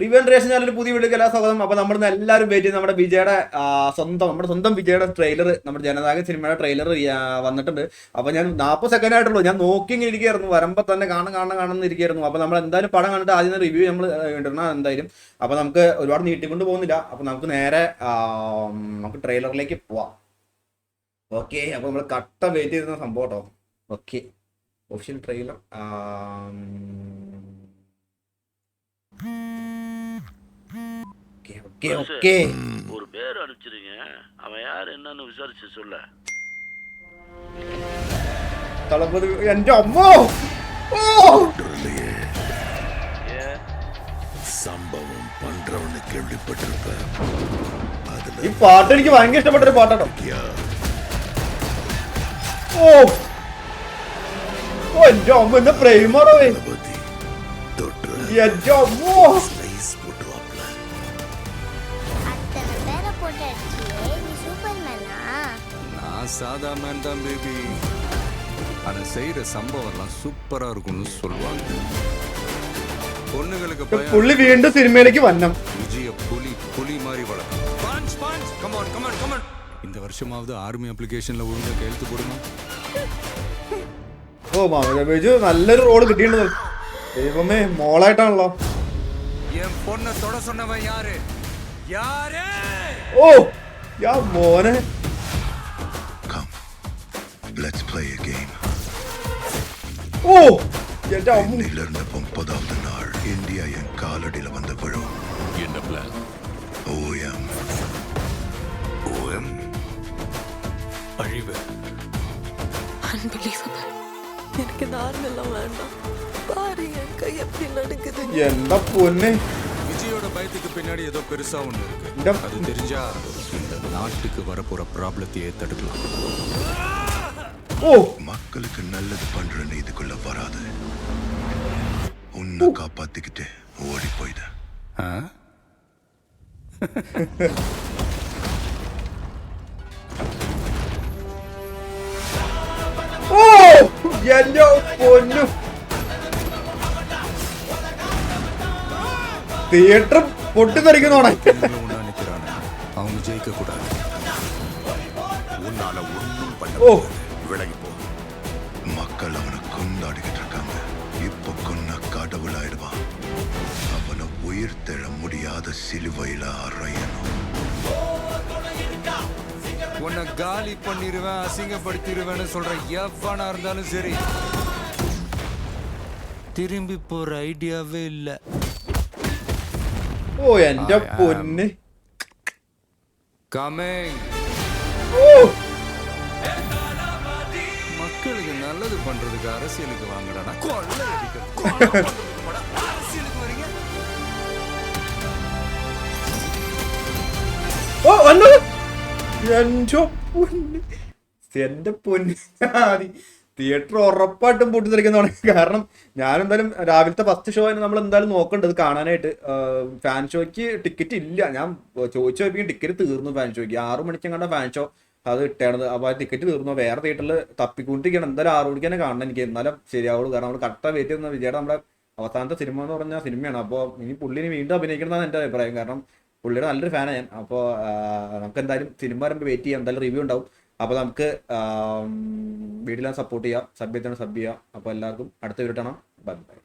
റിവെൻട്രേഷൻ channel പുതിയ video എല്ലാ സ്വാഗതം. അപ്പൊ നമ്മൾ എല്ലാവരും വെയിറ്റ് ചെയ്ത് നമ്മുടെ വിജയുടെ നമ്മുടെ സ്വന്തം വിജയുടെ ട്രെയിലർ, നമ്മുടെ ജനനായകൻ സിനിമയുടെ ട്രെയിലർ വന്നിട്ടുണ്ട്. അപ്പൊ ഞാൻ 40 സെക്കൻഡ് ആയിട്ടുള്ളൂ, ഞാൻ നോക്കി ഇങ്ങനെ ഇരിക്കുകയായിരുന്നു, വരുമ്പോൾ തന്നെ കാണുന്ന ഇരിക്കുകയായിരുന്നു. അപ്പൊ നമ്മൾ എന്തായാലും പടം കണ്ടിട്ട് ആദ്യം റിവ്യൂ നമ്മൾ ഇടണം എന്തായാലും. അപ്പൊ നമുക്ക് ഒരുപാട് നീട്ടിക്കൊണ്ട് പോകുന്നില്ല, അപ്പൊ നമുക്ക് നേരെ നമുക്ക് ട്രെയിലറിലേക്ക് പോവാം. ഓക്കെ, അപ്പൊ നമ്മൾ കട്ട വെയിറ്റ് ചെയ്തിരുന്ന സംഭവം കേട്ടോ. Okay, official trailer. ஒரு பேர் அனுப்பிச்சிருங்க, அவன் யார் என்னன்னு விசாரிச்சு சொல்ல. தளபதி എന്റെ അമ്മോ, സംഭവം പണ്ടവന് കേൾവിപ്പെട്ടിരുപ്പ. ഈ പാട്ട് എനിക്ക് ഭയങ്കര ഇഷ്ടപ്പെട്ടൊരു പാട്ടാണോ. ഓ എന്റെ അമ്മ, എന്നെ പ്രേമാണോ എന്റെ അമ്മോ. சாதா மேன் தான் பேபி. அதை செய்யற சம்பவம்லாம் சூப்பரா இருக்கும்னு சொல்லுவாங்க. பொண்ணுங்களுக்கு പുള്ളി വീണ്ടും സിനിമയിലേക്ക് വന്നം. விஜய புலி மாதிரி வளர்க்கும். Come on come on come on. இந்த வருஷமாவது ஆர்மி அப்ளிகேஷன்ல ஒழுங்கா கையெழுத்து போடுங்க. ഓ ബിജു നല്ലൊരു റോള് കിട്ടിയിട്ടുണ്ട്. ദൈവമേ, മോളായിട്ടാണല്ലോ. என் பொண்ணை தொட சொன்னவன் யாரு? யாரு? ഓ യാ മോനെ. Let's play a game. ഓ എന്റെ അമ്മ. ഇതിലിരുന്ന 30வது நாள் இந்தியா என் காலடியில வந்த விழும். என்ன பிளான்? OM அழிவு. Unbelievable. எனக்கு நார்மலாம் வேண்டாம். பாரு என் கை எப்படி நடக்குது. എന്താ പൊന്നെ. விஜயோட பயத்துக்கு பின்னாடி ஏதோ பெருசா ஒண்ணு இருக்கு. அது தெரிஞ்சா இந்த நாட்டுக்கு வரப்போற ப்ராப்ளத்தையே தடுக்கலாம். ஓ, மக்களுக்கு நல்லது பண்ற இதுக்குள்ள வராது. உன்னை காப்பாத்திக்கிட்டு ஓடி போயிட. ഓ എന്റെ പൊന്നു. തിയേറ്റർ പൊട്ടിത്തെറിക്കുന്നോണെ. அவங்க ஜெயிக்க கூடாது. உன்னால ஒண்ணும் பண்ண ஓ, விலகி போ. மக்கள் அவனை கொண்டாடிக்கிட்டு இருக்காங்க. இப்ப கொன்ன கடவுளாயிடுவான். அவனை உயிர் தெழ முடியாத சிலுவையில அறையணும். உன்னை காலி பண்ணிடுவேன், அசிங்கப்படுத்திடுவேன்னு சொல்ற எவனா இருந்தாலும் சரி, திரும்பி போற ஐடியாவே இல்ல. ഓ എന്റെ പൊന്ന്. கமிங். மக்களுக்கு நல்லது பண்றதுக்கு அரசியலுக்கு வாங்கடா. அரசியலுக்கு வரீங்க. ഓ വന്നു. എന്റെ പൊന്ന്. തിയേറ്റർ ഉറപ്പായിട്ടും പൊട്ടിത്തെറിക്കുന്നതാണ്. കാരണം ഞാനെന്തായാലും രാവിലത്തെ ഫസ്റ്റ് ഷോ നമ്മൾ എന്തായാലും നോക്കേണ്ടത് കാണാനായിട്ട്. ഫാൻ ഷോയ്ക്ക് ടിക്കറ്റ് ഇല്ല. ഞാൻ ചോദിച്ചു നോക്കിയും ടിക്കറ്റ് തീർന്നു. ഫാൻ ഷോയ്ക്ക് 6 മണിക്കും കണ്ട ഫാൻ ഷോ അത് ഇട്ടാണത്. അപ്പോൾ ആ ടിക്കറ്റ് തീർന്നു. വേറെ തിയേറ്ററിൽ തപ്പിക്കൊണ്ടിരിക്കുകയാണ്. എന്തായാലും 6 മണിക്ക് തന്നെ കാണണം എനിക്ക്, എന്നാലും ശരിയാവുള്ളൂ. കാരണം നമ്മൾ കറക്റ്റാ വെയിറ്റ് ചെയ്യുന്ന വിജയുടെ നമ്മുടെ അവസാനത്തെ സിനിമ എന്ന് പറഞ്ഞ സിനിമയാണ്. അപ്പോൾ ഇനി പുള്ളിന് വീണ്ടും അഭിനയിക്കണമെന്നാണ് എൻ്റെ അഭിപ്രായം. കാരണം പുള്ളിയുടെ നല്ലൊരു ഫാനാണ് ഞാൻ. അപ്പോൾ നമുക്ക് എന്തായാലും സിനിമ വരുമ്പോൾ വെയിറ്റ് ചെയ്യാം. എന്തായാലും റിവ്യൂ ഉണ്ടാവും. അപ്പോൾ നമുക്ക് വീഡിയോയിലാണ് സപ്പോർട്ട് ചെയ്യാം. സബ് ചെയ്യുക. അപ്പോൾ എല്ലാവർക്കും അടുത്ത വീഡിയോ കാണാം. Bye bye.